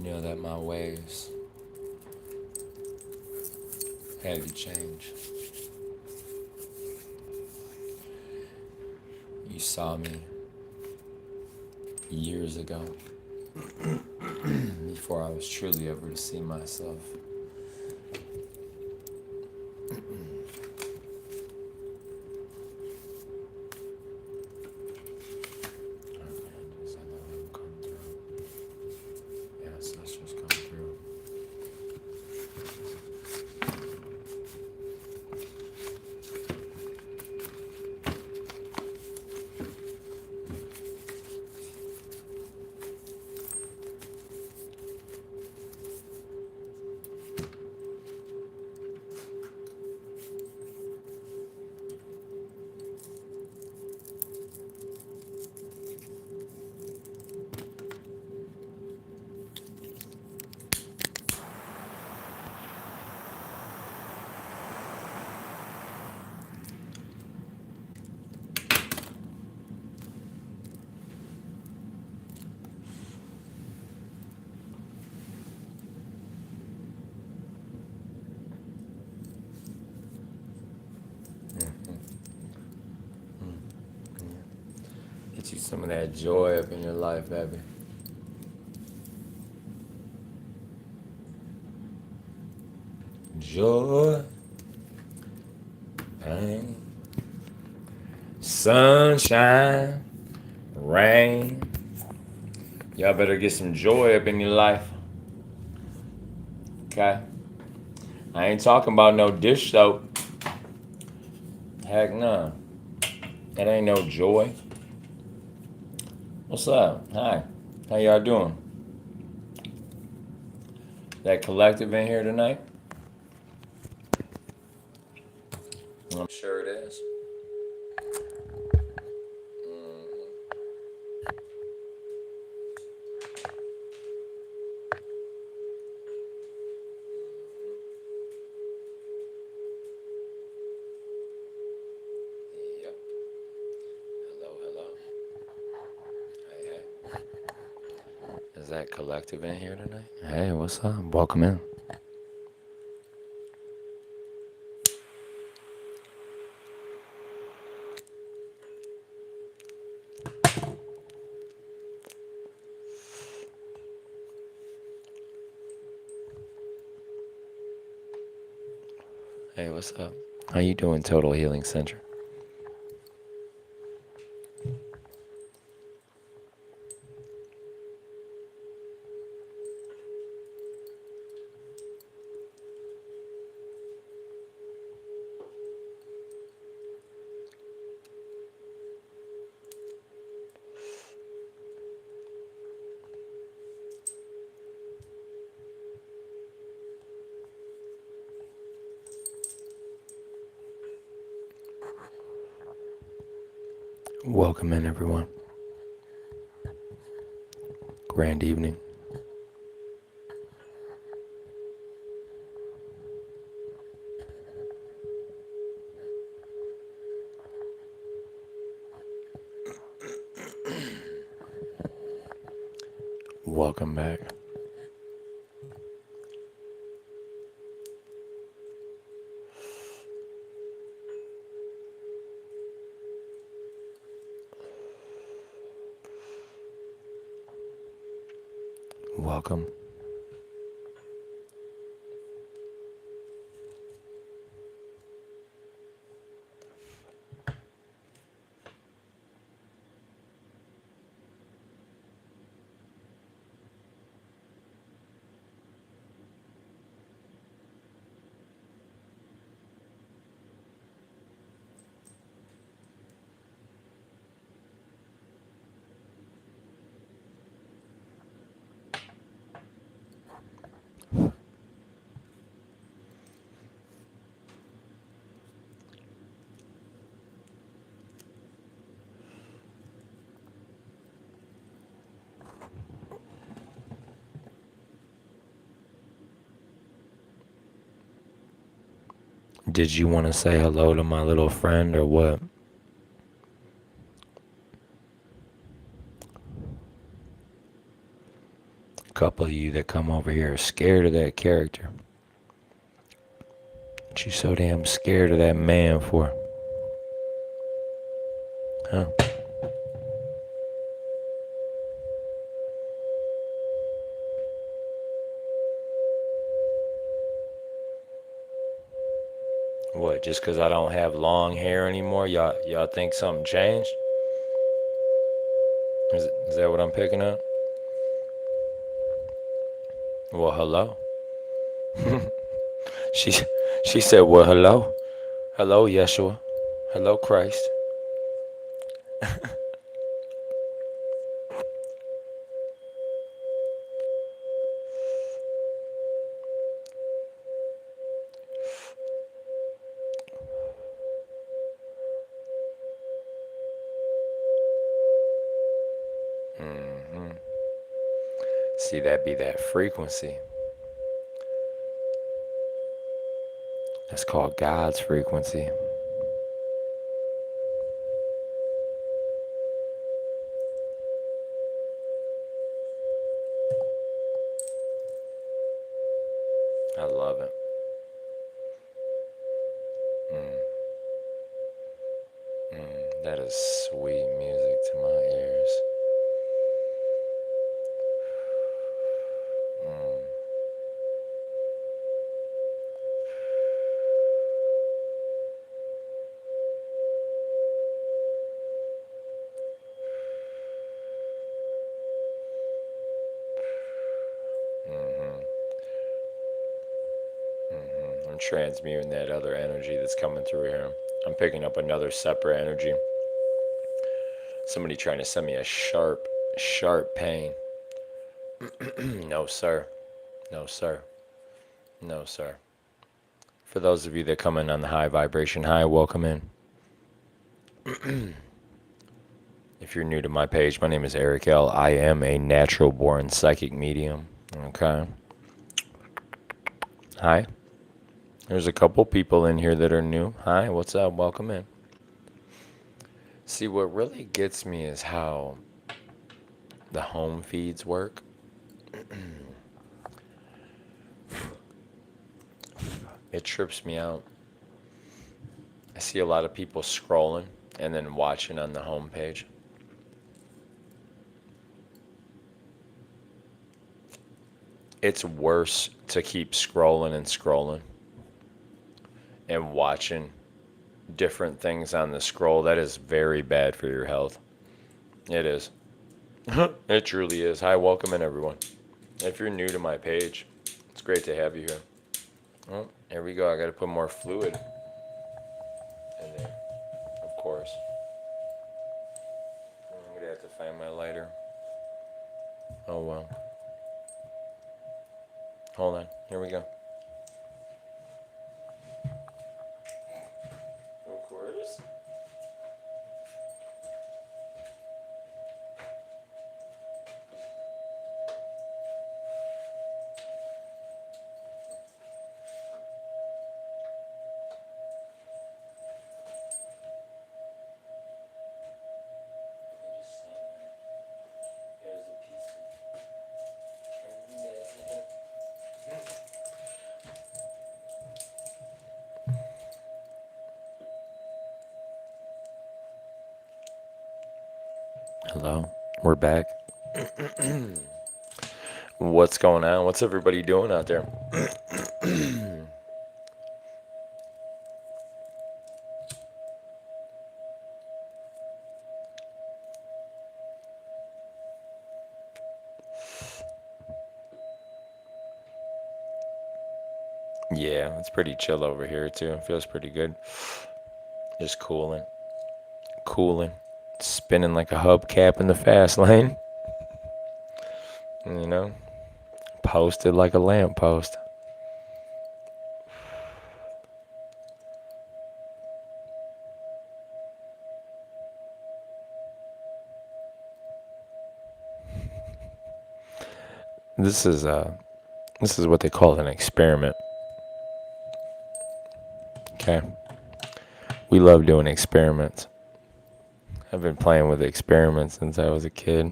know that my ways had to change. You saw me years ago before I was truly able to see myself. Just let them come through. Yes, let's just come through. Get you some of that joy up in your life, baby. Joy, pain, sunshine, rain. Y'all better get some joy up in your life. Okay? I ain't talking about no dish soap. Heck no. That ain't no joy. What's up? Hi. How y'all doing? That collective in here tonight? I'm sure it is. Yep. Hello, hello. Hey, hey. Is that collective in here tonight? Hey, what's up? Welcome in. Hey, what's up? How you doing, Total Healing Center? Welcome in, everyone. Grand evening. Welcome back. Welcome. Did you want to say hello to my little friend or what? couple of you that come over here are scared of that character. What you so damn scared of that man for? Huh? What, just because I don't have long hair anymore, y'all think something changed? Is that what I'm picking up? Well, hello. She she said, well, hello. Hello, Yeshua. Hello, Christ. Hmm. See, that be that frequency. That's called God's frequency. I love it. That is sweet music to my ears. I'm transmuting that other energy that's coming through here. I'm picking up another separate energy. Somebody trying to send me a sharp, sharp pain. No, sir. No, sir. No, sir. For those of you that come in on the high vibration high, welcome in. If you're new to my page, my name is Eric L. I am a natural born psychic medium. Okay. Hi. There's a couple people in here that are new. Hi, what's up? Welcome in. See, what really gets me is how the home feeds work. It trips me out. I see a lot of people scrolling and then watching on the home page. It's worse to keep scrolling and scrolling and watching different things on the scroll. That is very bad for your health. It is. It truly is. Hi, welcome in, everyone. If you're new to my page, it's great to have you here. Oh, here we go. I got to put more fluid in there, of course. I'm going to have to find my lighter. Oh, well. Hold on. Here we go. Of course. Hello, we're back. What's going on? What's everybody doing out there? Yeah, it's pretty chill over here too. It feels pretty good. Just cooling, cooling, spinning like a hubcap in the fast lane. You know, posted like a lamppost. This is what they call an experiment. Okay, we love doing experiments. I've been playing with experiments since I was a kid.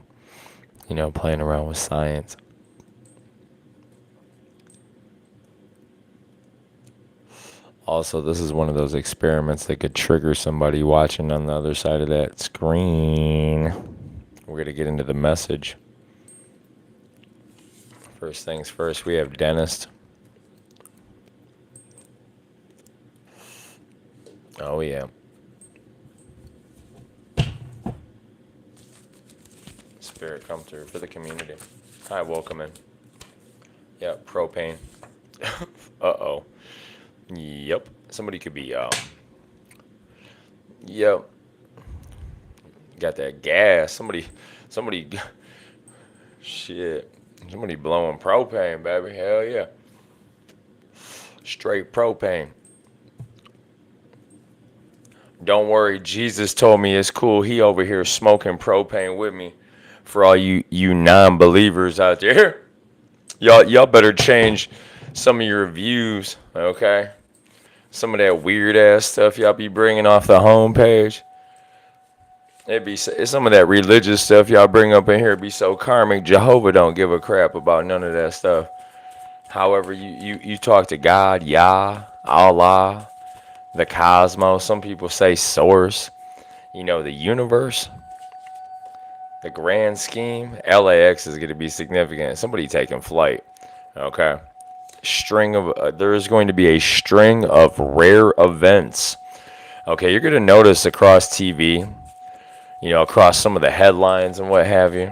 You know, playing around with science. Also, this is one of those experiments that could trigger somebody watching on the other side of that screen. We're going to get into the message. First things first, we have dentist. Oh, yeah. Spirit come through for the community. Hi, welcome in. Yeah, propane. Uh-oh. Yep. Somebody could be, yep. Got that gas. Somebody, shit. Somebody blowing propane, baby. Hell yeah. Straight propane. Don't worry, Jesus told me it's cool. He over here smoking propane with me. For all you non-believers out there, y'all better change some of your views, okay? Some of that weird ass stuff y'all be bringing off the homepage. It's some of that religious stuff y'all bring up in here be so karmic. Jehovah don't give a crap about none of that stuff. However, you talk to God, Yah, Allah, the cosmos. Some people say source. The universe, the grand scheme. LAX is going to be significant. Somebody taking flight. Okay. There is going to be a string of rare events. Okay, you're going to notice across TV, across some of the headlines and what have you.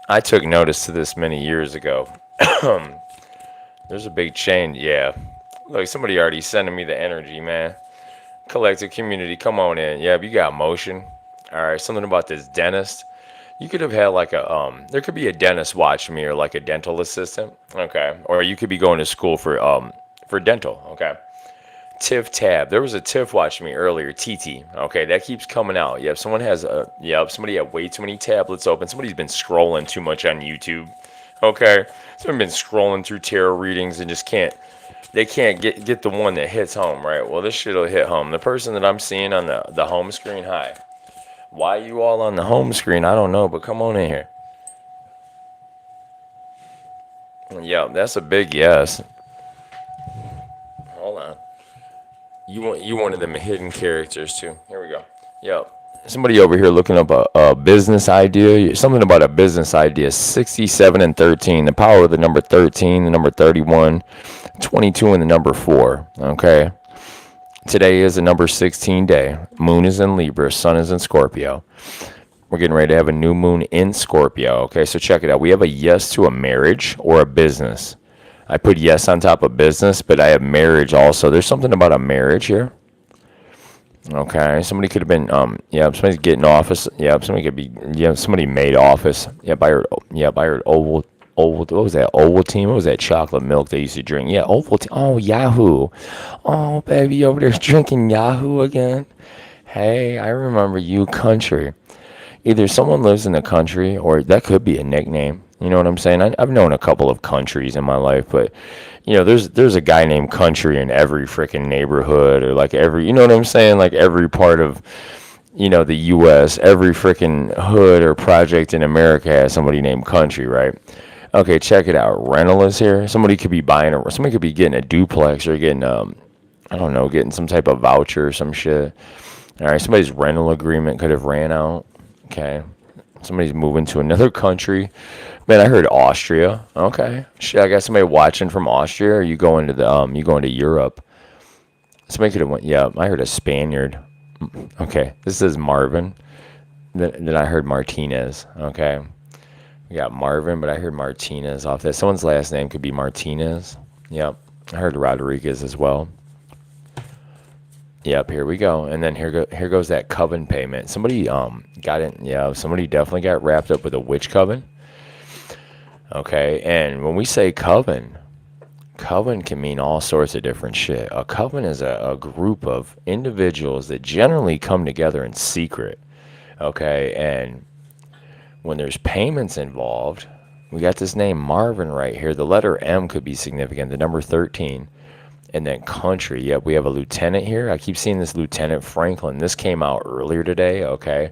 I took notice to this many years ago. There's a big chain. Yeah. Look, somebody already sending me the energy, man. Collective community, come on in. Yeah, you got motion. All right, something about this dentist. You could have had like there could be a dentist watching me or like a dental assistant. Okay. Or you could be going to school for dental. Okay. Tiff Tab. There was a Tiff watching me earlier, TT. Okay, that keeps coming out. Yep, somebody had way too many tablets open. Somebody's been scrolling too much on YouTube. Okay. Someone's been scrolling through tarot readings and they can't get the one that hits home, right? Well, this shit'll hit home. The person that I'm seeing on the home screen, hi. Why you all on the home screen? I don't know, but come on in here. Yeah, that's a big yes. Hold on. You one of them hidden characters too. Here we go. Yep. Somebody over here looking up a business idea. Something about a business idea. 67 and 13. The power of the number 13, the number 31, 22, and the number 4. Okay. Today is the number 16 day. Moon is in Libra. Sun is in Scorpio. We're getting ready to have a new moon in Scorpio. Okay, so check it out. We have a yes to a marriage or a business. I put yes on top of business, but I have marriage also. There's something about a marriage here. Okay, somebody could have been, somebody's getting office. Yeah, somebody could be, somebody made office. Yep, I heard Oval, what was that? Ovaltine? What was that chocolate milk they used to drink? Yeah, Ovaltine. Oh, Yahoo. Oh, baby, over there drinking Yahoo again. Hey, I remember you, country. Either someone lives in the country, or that could be a nickname. You know what I'm saying? I've known a couple of countries in my life, but there's a guy named Country in every freaking neighborhood, or like you know what I'm saying? Like every part of, the U.S., every freaking hood or project in America has somebody named Country, right? Okay, check it out. Rental is here. Somebody could be getting a duplex or getting, I don't know, getting some type of voucher or some shit. All right, somebody's rental agreement could have ran out. Okay. Somebody's moving to another country. Man, I heard Austria. Okay. Shit, I got somebody watching from Austria. Or you going to Europe? Somebody could have went. Yeah, I heard a Spaniard. Okay, this is Marvin. Then I heard Martinez. Okay, we got Marvin, but I heard Martinez off that. Someone's last name could be Martinez. Yep, I heard Rodriguez as well. Yep, here we go. And then here goes that coven payment. Somebody got it. Yeah, somebody definitely got wrapped up with a witch coven. Okay, and when we say coven can mean all sorts of different shit. A coven is a group of individuals that generally come together in secret. Okay, and when there's payments involved, we got this name Marvin right here. The letter M could be significant. The number 13. And then country. Yep, we have a lieutenant here. I keep seeing this Lieutenant Franklin. This came out earlier today. Okay.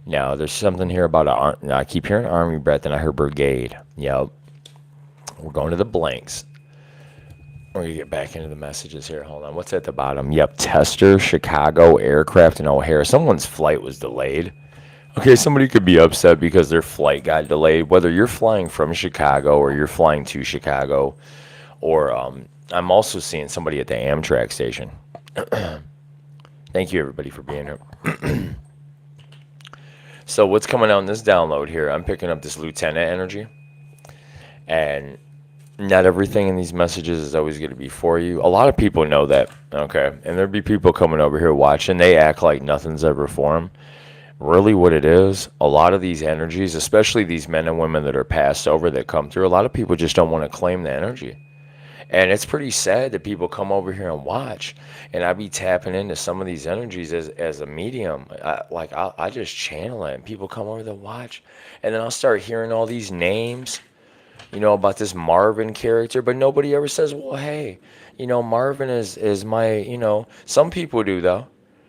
Now, there's something here about I keep hearing Army breath, and I heard brigade. Yep. We're going to the blanks. We're gonna get back into the messages here. Hold on. What's at the bottom? Yep, Tester, Chicago, Aircraft, and O'Hare. Someone's flight was delayed. Okay, somebody could be upset because their flight got delayed. Whether you're flying from Chicago or you're flying to Chicago, or I'm also seeing somebody at the Amtrak station. Thank you everybody for being here. So what's coming out in this download here? I'm picking up this lieutenant energy, and not everything in these messages is always going to be for you. A lot of people know that, okay? And there'd be people coming over here watching. They act like nothing's ever for them. Really, what it is, a lot of these energies, especially these men and women that are passed over that come through, a lot of people just don't want to claim the energy. And it's pretty sad that people come over here and watch. And I be tapping into some of these energies as a medium. I just channel it, and people come over to watch. And then I'll start hearing all these names, about this Marvin character, but nobody ever says, well, hey, Marvin is my, some people do though.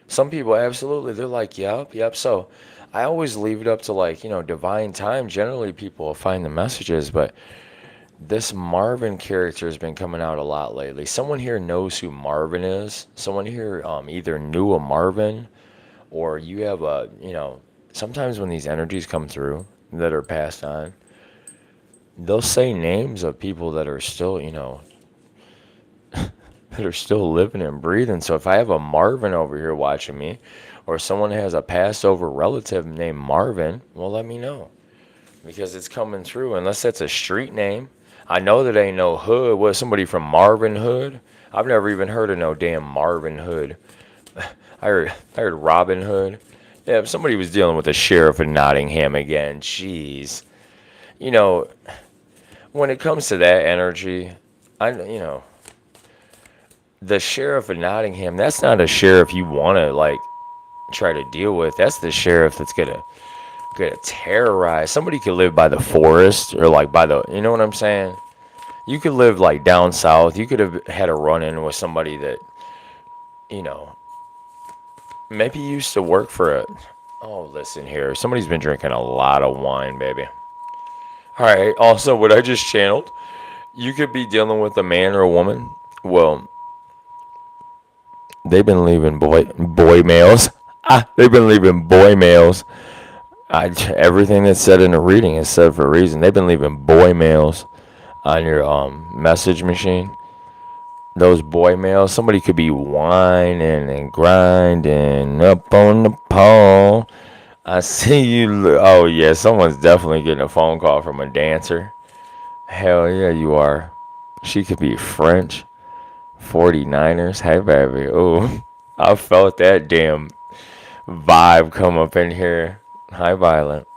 Some people absolutely, they're like, yep, yep. So I always leave it up to like, divine time. Generally, people will find the messages, but this Marvin character has been coming out a lot lately. Someone here knows who Marvin is. Someone here either knew a Marvin, or you have sometimes when these energies come through that are passed on, they'll say names of people that are still, that are still living and breathing. So if I have a Marvin over here watching me, or someone has a passed over relative named Marvin, well, let me know because it's coming through. Unless that's a street name, I know that ain't no Hood. What, somebody from Marvin Hood? I've never even heard of no damn Marvin Hood. I heard Robin Hood. Yeah, if somebody was dealing with the sheriff of Nottingham again, jeez. You know, when it comes to that energy, the sheriff of Nottingham, that's not a sheriff you want to like try to deal with. That's the sheriff that's gonna terrorize. Somebody could live by the forest or like by the, you know what I'm saying? You could live like down south. You could have had a run in with somebody that, you know, maybe used to work for a. Oh, listen here. Somebody's been drinking a lot of wine, baby. All right. Also, what I just channeled, you could be dealing with a man or a woman. Well, they've been leaving boy males. They've been leaving boy males. Everything that's said in the reading is said for a reason. They've been leaving boy mails on your message machine. Those boy mails, somebody could be whining and grinding up on the pole. I see you. Oh yeah, someone's definitely getting a phone call from a dancer. Hell yeah, you are. She could be French. 49ers. Hey baby. Oh, I felt that damn vibe come up in here. Hi, Violent.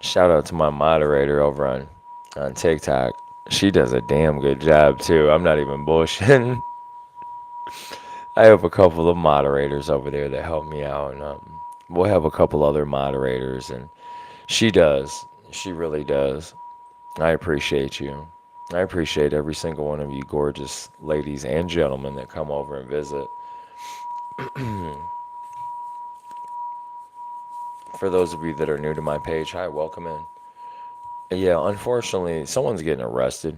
Shout out to my moderator over on TikTok. She does a damn good job too. I'm not even bullshitting. I have a couple of moderators over there that help me out, and we'll have a couple other moderators, and she does. She really does. I appreciate you. I appreciate every single one of you gorgeous ladies and gentlemen that come over and visit. For those of you that are new to my page, hi, welcome in. Yeah, unfortunately, someone's getting arrested.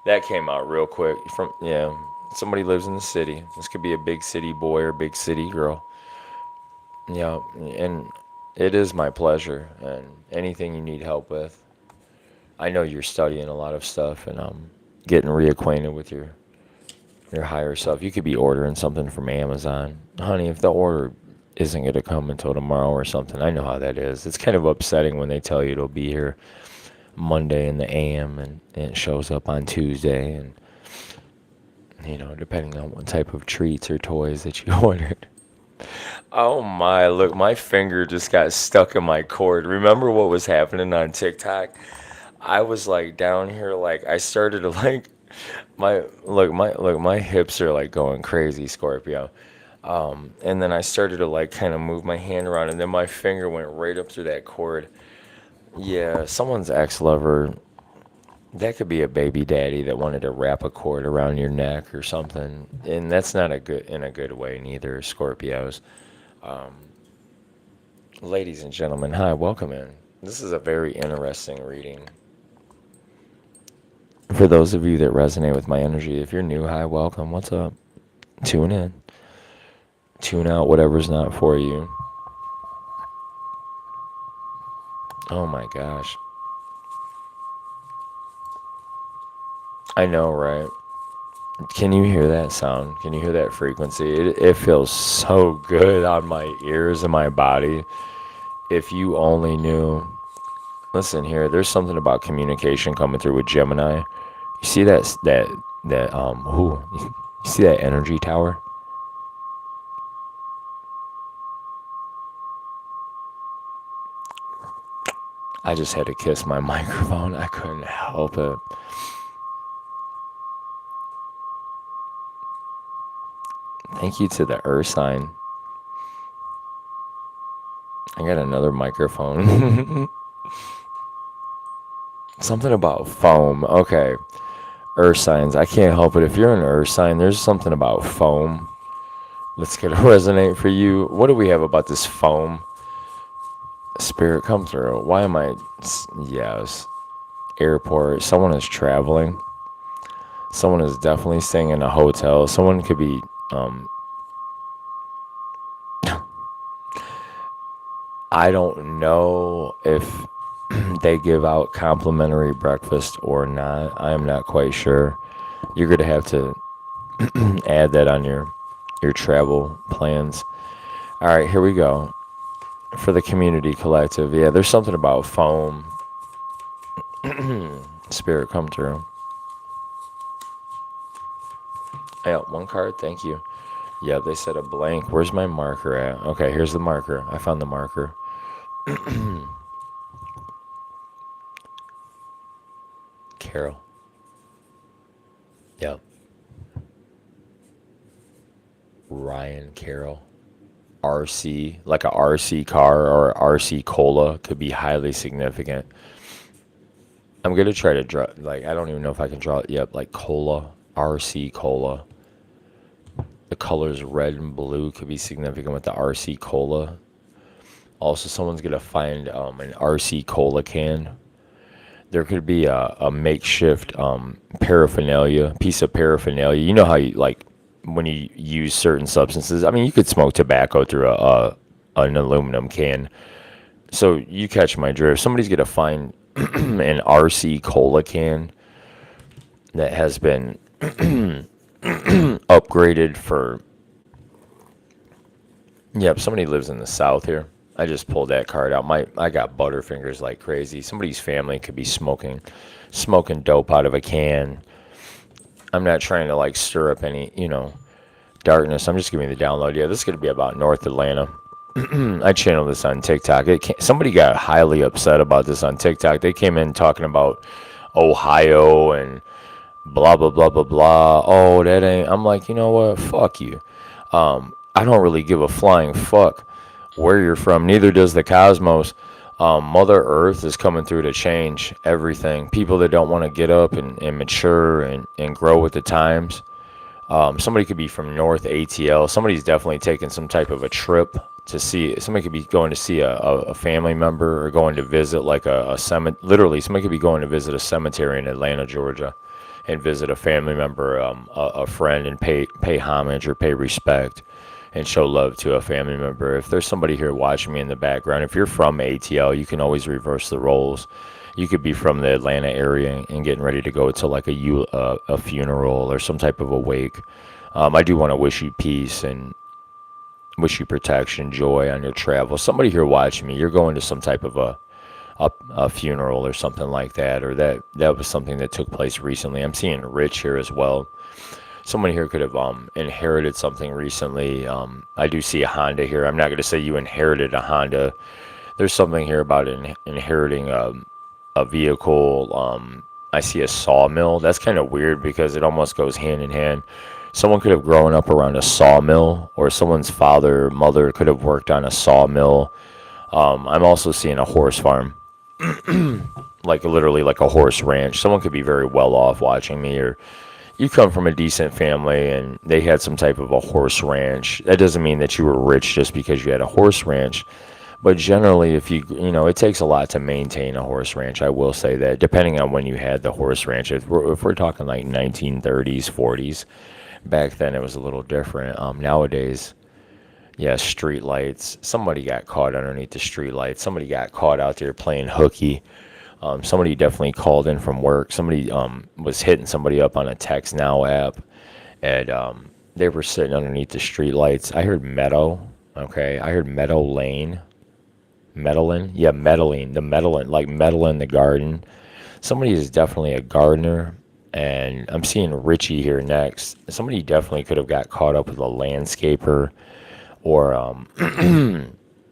That came out real quick. From yeah, somebody lives in the city. This could be a big city boy or big city girl. Yeah, and it is my pleasure. And anything you need help with, I know you're studying a lot of stuff, and getting reacquainted with your higher self. You could be ordering something from Amazon, honey. If the order isn't gonna come until tomorrow or something, I know how that is. It's kind of upsetting when they tell you it'll be here Monday in the AM, and it shows up on Tuesday, and depending on what type of treats or toys that you ordered. Oh my, look, my finger just got stuck in my cord. Remember what was happening on TikTok? I was like down here, like I started to like my hips are like going crazy, Scorpio. And then I started to like kind of move my hand around, and then my finger went right up through that cord. Yeah, someone's ex-lover. That could be a baby daddy that wanted to wrap a cord around your neck or something, and that's not a good in a good way neither, Scorpios. Um, Ladies and gentlemen, hi, welcome in. This is a very interesting reading. For those of you that resonate with my energy, if you're new, hi, welcome. What's up? Tune in. Tune out whatever's not for you. Oh my gosh. I know, right? Can you hear that sound? Can you hear that frequency? It feels so good on my ears and my body. If you only knew. Listen here, there's something about communication coming through with Gemini. You see you see that energy tower? I just had to kiss my microphone. I couldn't help it. Thank you to the Earth sign. I got another microphone. Something about foam. Okay. Earth signs. I can't help it. If you're an Earth sign, there's something about foam that's going to resonate for you. What do we have about this foam? Spirit, come through. Why am I? Yes. Airport. Someone is traveling. Someone is definitely staying in a hotel. Someone could be. I don't know if they give out complimentary breakfast or not. I am not quite sure. You're going to have to add that on your travel plans. All right, here we go. For the community collective, yeah, there's something about foam. Spirit, come through. Yeah, one card, thank you. Yeah, they said a blank. Where's my marker at? Okay, here's the marker. I found the marker. Carol. Yep. Ryan Carroll. RC, like a RC car or RC cola, could be highly significant. I'm gonna try to draw, like, I don't even know if I can draw it yet, like cola, RC cola. The colors red and blue could be significant with the RC cola. Also, someone's gonna find an RC cola can. There could be a makeshift paraphernalia, piece of paraphernalia. You know how you like when you use certain substances. I mean, you could smoke tobacco through a an aluminum can. So you catch my drift. Somebody's gonna find an RC cola can that has been upgraded for. Yep, somebody lives in the south here. I just pulled that card out. I got butterfingers like crazy. Somebody's family could be smoking dope out of a can. I'm not trying to like stir up any, darkness. I'm just giving you the download. Yeah, this is gonna be about North Atlanta. I channeled this on TikTok. Somebody got highly upset about this on TikTok. They came in talking about Ohio and blah blah blah blah blah. Oh, that ain't. I'm like, you know what? Fuck you. I don't really give a flying fuck where you're from. Neither does the cosmos. Mother Earth is coming through to change everything. People that don't want to get up and mature and grow with the times. Somebody could be from North ATL. Somebody's definitely taking some type of a trip to see. Somebody could be going to see a family member or going to visit like a cemetery. Literally, somebody could be going to visit a cemetery in Atlanta, Georgia, and visit a family member, a friend, and pay homage or pay respect and show love to a family member. If there's somebody here watching me in the background, if you're from ATL, you can always reverse the roles. You could be from the Atlanta area and getting ready to go to like a funeral or some type of a wake. I do want to wish you peace and wish you protection, joy on your travel. Somebody here watching me, you're going to some type of a funeral or something like that, or that was something that took place recently. I'm seeing rich here as well. Someone here could have inherited something recently. I do see a Honda here. I'm not going to say you inherited a Honda. There's something here about inheriting a vehicle. I see a sawmill. That's kind of weird because it almost goes hand in hand. Someone could have grown up around a sawmill, or someone's father or mother could have worked on a sawmill. I'm also seeing a horse farm, like literally like a horse ranch. Someone could be very well off watching me, or you come from a decent family and they had some type of a horse ranch. That doesn't mean that you were rich just because you had a horse ranch, But generally, if it takes a lot to maintain a horse ranch. I will say that, depending on when you had the horse ranch. If we're talking like 1930s, 40s, back then it was a little different. Nowadays, yeah, street lights. Somebody got caught underneath the street lights. Somebody got caught out there playing hooky. Somebody definitely called in from work. Somebody was hitting somebody up on a Text Now app, and they were sitting underneath the street lights. I heard Meadow. Okay, I heard Meadow Lane. Meadowing, yeah, meddling, the meddling, like meddle in the garden. Somebody is definitely a gardener, and I'm seeing Richie here next. Somebody definitely could have got caught up with a landscaper, or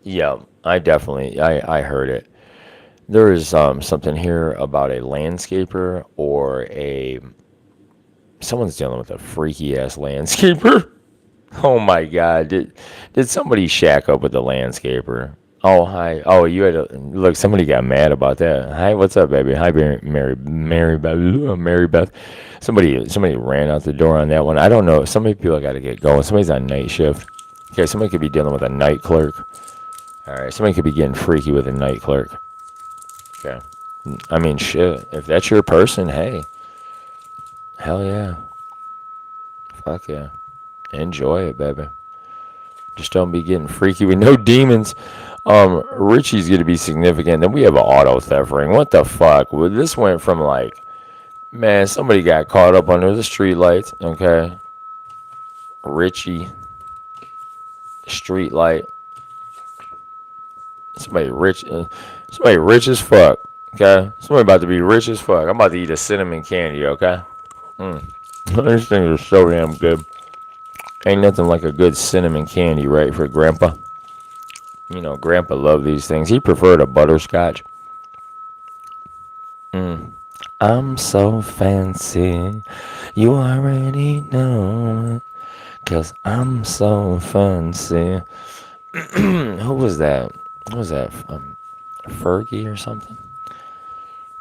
yeah, I heard it. There is something here about a landscaper or a someone's dealing with a freaky ass landscaper. Oh my God! Did somebody shack up with the landscaper? Oh hi! Oh, you had a look. Somebody got mad about that. Hi, what's up, baby? Hi, Mary Beth, Mary Beth. Somebody ran out the door on that one. I don't know. Some people got to get going. Somebody's on night shift. Okay, somebody could be dealing with a night clerk. All right, somebody could be getting freaky with a night clerk. Okay, I mean shit. If that's your person, hey, hell yeah, fuck yeah, enjoy it, baby. Just don't be getting freaky with no demons. Richie's gonna be significant. Then we have an auto theft ring. What the fuck? Well, this went from like, man, somebody got caught up under the street lights. Okay, Richie, street light. Somebody rich, somebody rich as fuck. Okay, somebody about to be rich as fuck. I'm about to eat a cinnamon candy. Okay, these things are so damn good. Ain't nothing like a good cinnamon candy, right, for Grandpa? Grandpa loved these things. He preferred a butterscotch. I'm so fancy. You already know. 'Cause I'm so fancy. Who was that? Who was that? Fergie or something?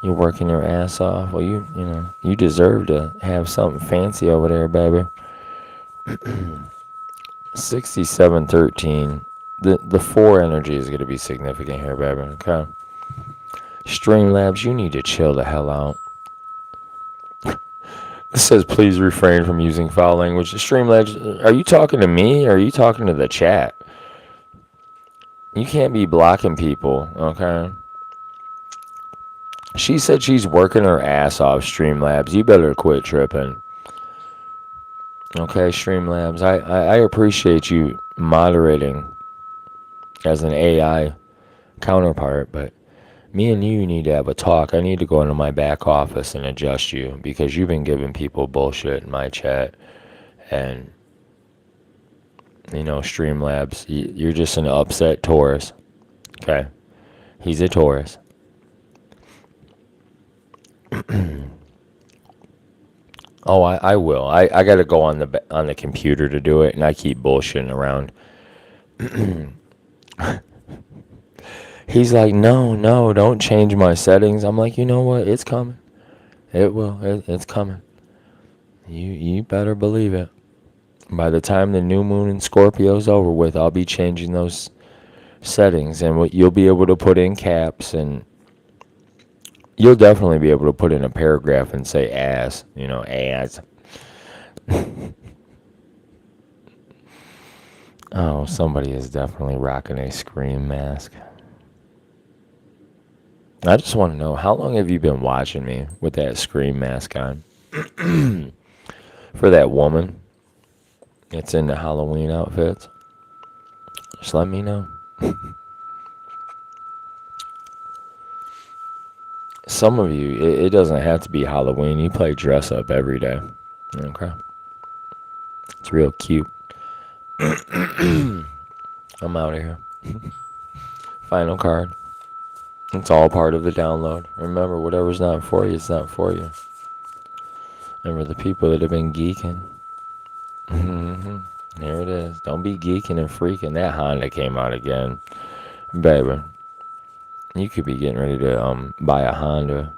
You're working your ass off. Well, you deserve to have something fancy over there, baby. 6713. The 4 energy is going to be significant here, baby. Okay. Streamlabs, you need to chill the hell out. It says please refrain from using foul language. Streamlabs, are you talking to me or are you talking to the chat? You can't be blocking people, okay? She said she's working her ass off, Streamlabs. You better quit tripping. Okay, Streamlabs, I appreciate you moderating as an AI counterpart, but me and you need to have a talk. I need to go into my back office and adjust you because you've been giving people bullshit in my chat. And, Streamlabs, you're just an upset Taurus. Okay? He's a Taurus. Oh, I will. I got to go on the computer to do it, and I keep bullshitting around. He's like, no, don't change my settings. I'm like, you know what? It's coming. It will. It's coming. You better believe it. By the time the new moon in Scorpio's over with, I'll be changing those settings, and you'll be able to put in caps, and you'll definitely be able to put in a paragraph and say ass. Ass. Oh, somebody is definitely rocking a scream mask. I just want to know, how long have you been watching me with that scream mask on? For that woman that's in the Halloween outfits, just let me know. Some of you, it doesn't have to be Halloween. You play dress up every day. Okay? It's real cute. I'm out of here. Final card. It's all part of the download. Remember, whatever's not for you, it's not for you. Remember the people that have been geeking. Here it is. Don't be geeking and freaking. That Honda came out again. Baby, you could be getting ready to buy a Honda.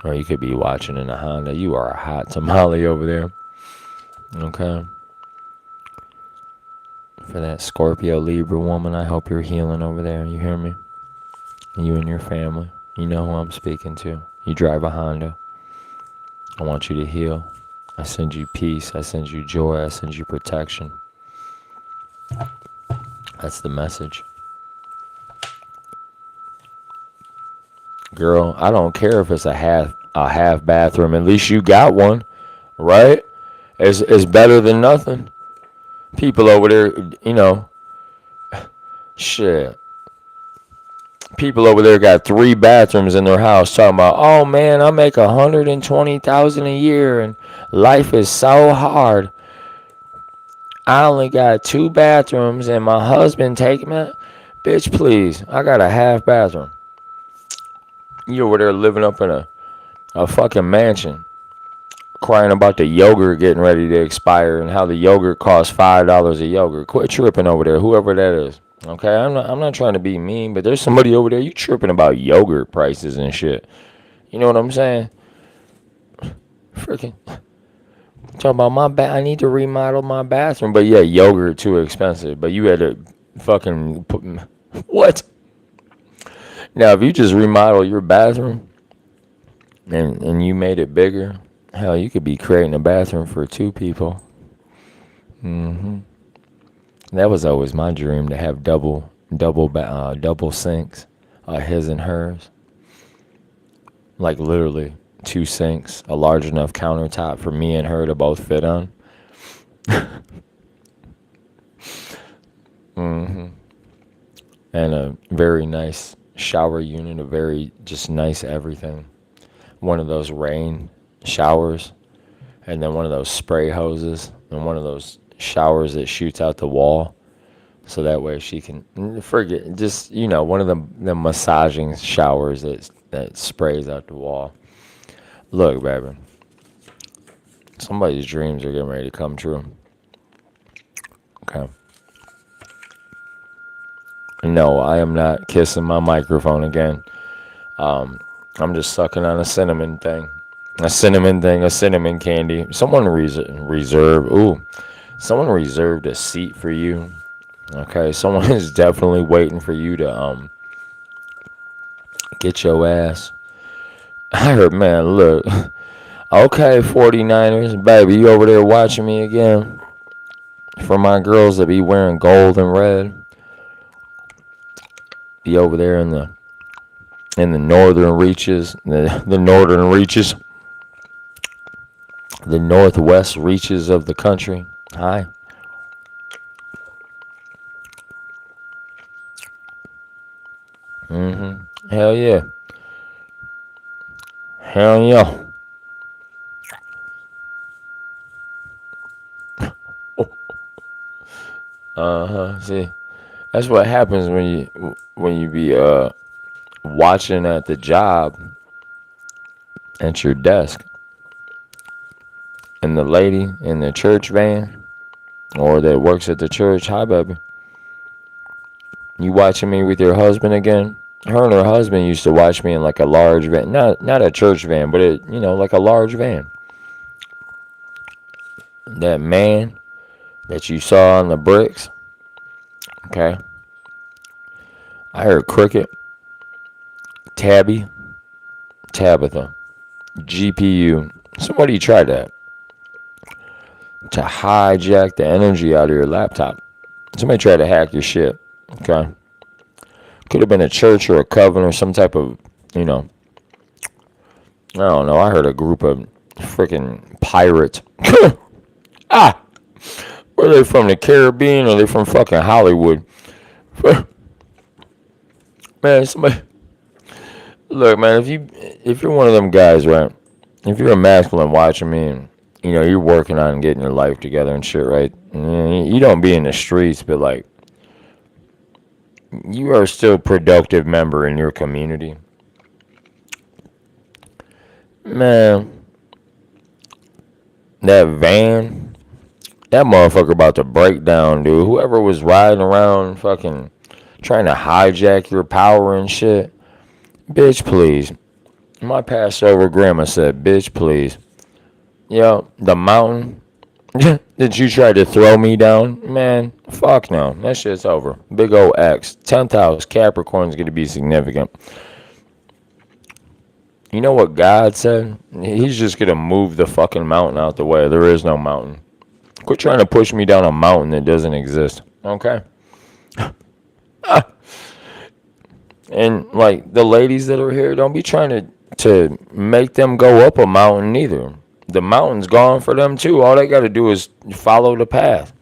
Or you could be watching in a Honda. You are a hot tamale over there. Okay? For that Scorpio Libra woman, I hope you're healing over there. You hear me? You and your family. You know who I'm speaking to. You drive a Honda. I want you to heal. I send you peace. I send you joy. I send you protection. That's the message. Girl, I don't care if it's a half bathroom. At least you got one, right? It's better than nothing. People over there, shit. People over there got 3 bathrooms in their house talking about, oh man, I make 120,000 a year and life is so hard. I only got 2 bathrooms and my husband take me. Bitch, please. I got a half bathroom. You over there living up in a fucking mansion, crying about the yogurt getting ready to expire and how the yogurt costs $5 a yogurt. Quit tripping over there, whoever that is. Okay, I'm not trying to be mean, but there's somebody over there, you tripping about yogurt prices and shit. You know what I'm saying? Freaking talking about I need to remodel my bathroom, but yeah, yogurt too expensive. But you had to fucking what? Now if you just remodel your bathroom and you made it bigger, hell, you could be creating a bathroom for 2 people. That was always my dream, to have double sinks, his and hers. Like literally 2 sinks, a large enough countertop for me and her to both fit on. And a very nice shower unit, a very just nice everything. One of those rain showers, and then one of those spray hoses, and one of those showers that shoots out the wall, so that way she can forget, just one of the massaging showers that sprays out the wall. Look, baby, somebody's dreams are getting ready to come true. Okay. No, I am not kissing my microphone again. I'm just sucking on a cinnamon candy. Someone reserved a seat for you. Okay, someone is definitely waiting for you to get your ass. I heard, man, look. Okay, 49ers, baby, you over there watching me again? For my girls that be wearing gold and red. Be over there in the northern reaches, the northern reaches, the northwest reaches of the country. Hi. Hell yeah. Hell yeah. See, that's what happens when you be watching at the job at your desk, and the lady in the church van or that works at the church. Hi, baby. You watching me with your husband again? Her and her husband used to watch me in like a large van, not a church van, but like a large van. That man that you saw on the bricks. Okay. I heard Cricket, Tabby, Tabitha, GPU. Somebody tried that to hijack the energy out of your laptop. Somebody tried to hack your shit. Okay. Could have been a church or a coven or some type of, I don't know. I heard a group of freaking pirates. Were they from the Caribbean or they from fucking Hollywood? Man, somebody. Look, man, if you're one of them guys, right? If you're a masculine watching me and you're working on getting your life together and shit, right? You don't be in the streets, but like you are still a productive member in your community. Man, that van, that motherfucker about to break down, dude. Whoever was riding around fucking trying to hijack your power and shit. Bitch, please. My Passover grandma said, bitch, please. Yo, the mountain Did you try to throw me down? Man, fuck no. That shit's over. Big O X. 10th house. Capricorn's going to be significant. You know what God said? He's just going to move the fucking mountain out the way. There is no mountain. Quit trying to push me down a mountain that doesn't exist. Okay? And like the ladies that are here, don't be trying to make them go up a mountain either. The mountain's gone for them too. All they got to do is follow the path.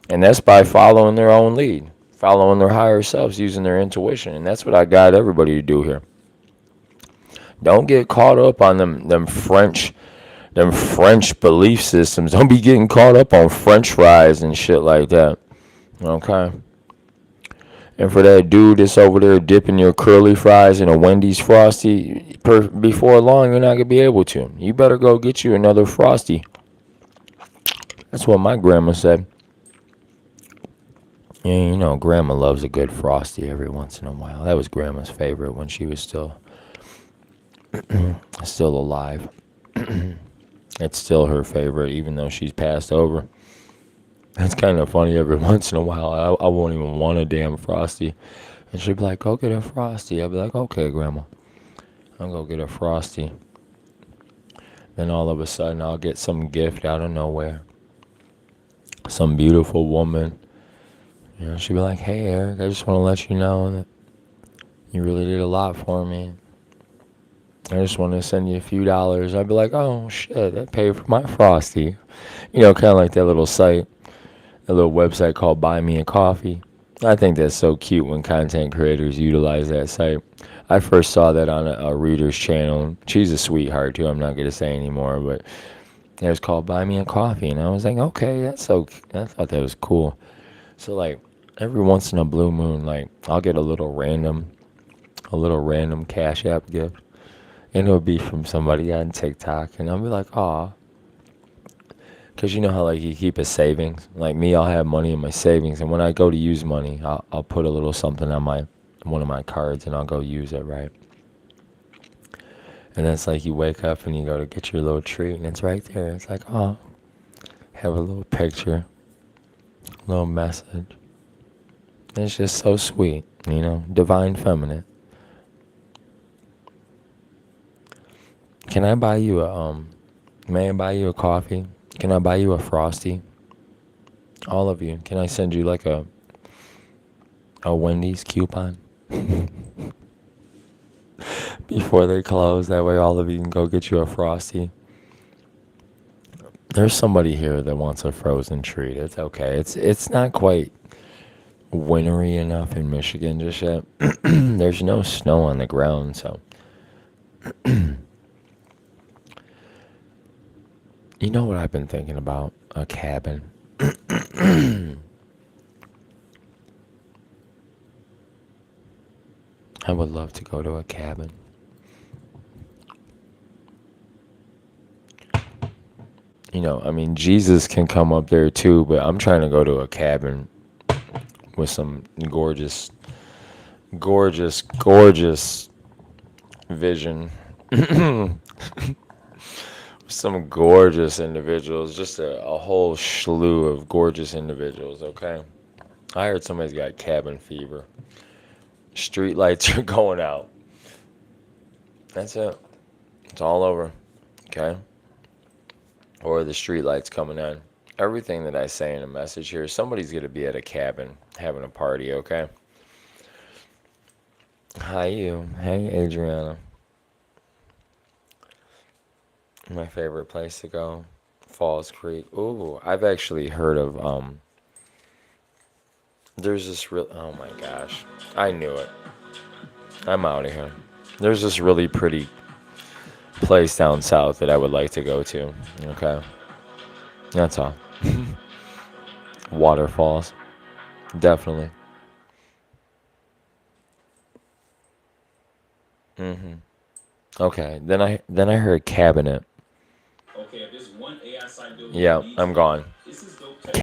And that's by following their own lead, following their higher selves, using their intuition. And that's what I guide everybody to do here. Don't get caught up on them French belief systems. Don't be getting caught up on French fries and shit like that. Okay? And for that dude that's over there dipping your curly fries in a Wendy's Frosty, before long, you're not going to be able to. You better go get you another Frosty. That's what my grandma said. Yeah, you know, grandma loves a good Frosty every once in a while. That was grandma's favorite when she was still alive. It's still her favorite, even though she's passed over. It's kind of funny every once in a while. I won't even want a damn Frosty. And she'll be like, go get a Frosty. I'll be like, okay, grandma. I'll go get a Frosty. Then all of a sudden, I'll get some gift out of nowhere. Some beautiful woman. You know, she'll be like, hey, Eric, I just want to let you know that you really did a lot for me. I just want to send you a few dollars. I'd be like, oh, shit, that paid for my Frosty. You know, kind of like that little site, a little website called Buy Me a Coffee. I think that's so cute when content creators utilize that site. I first saw that on a reader's channel. She's a sweetheart, too. I'm not going to say anymore, but it was called Buy Me a Coffee. And I was like, okay, I thought that was cool. So, like, every once in a blue moon, like, I'll get a little random Cash App gift. And it'll be from somebody on TikTok. And I'll be like, aw. Because you know how, like, you keep a savings? Like me, I'll have money in my savings. And when I go to use money, I'll put a little something on one of my cards and I'll go use it, right? And it's like you wake up and you go to get your little treat and it's right there. It's like, oh, have a little picture, a little message. And it's just so sweet, you know, divine feminine. Can I buy you may I buy you a coffee? Can I buy you a Frosty? All of you. Can I send you like a Wendy's coupon? Before they close. That way all of you can go get you a Frosty. There's somebody here that wants a frozen treat. It's okay. It's not quite wintry enough in Michigan just yet. There's no snow on the ground, so you know what I've been thinking about? A cabin. I would love to go to a cabin. You know, I mean, Jesus can come up there too, but I'm trying to go to a cabin with some gorgeous vision. Some gorgeous individuals, just a whole slew of gorgeous individuals, okay? I heard somebody's got cabin fever. Street lights are going out. That's it. It's all over, okay? Or the street lights coming on. Everything that I say in a message here, somebody's going to be at a cabin having a party, okay? Hi, you. Hey, Adriana. My favorite place to go, Falls Creek. Ooh, I've actually heard of there's this real, oh my gosh, I knew it. I'm out of here. There's this really pretty place down south that I would like to go to. Okay, that's all. Waterfalls, definitely. Mhm. Okay, then I heard cabinet. Yeah, I'm gone.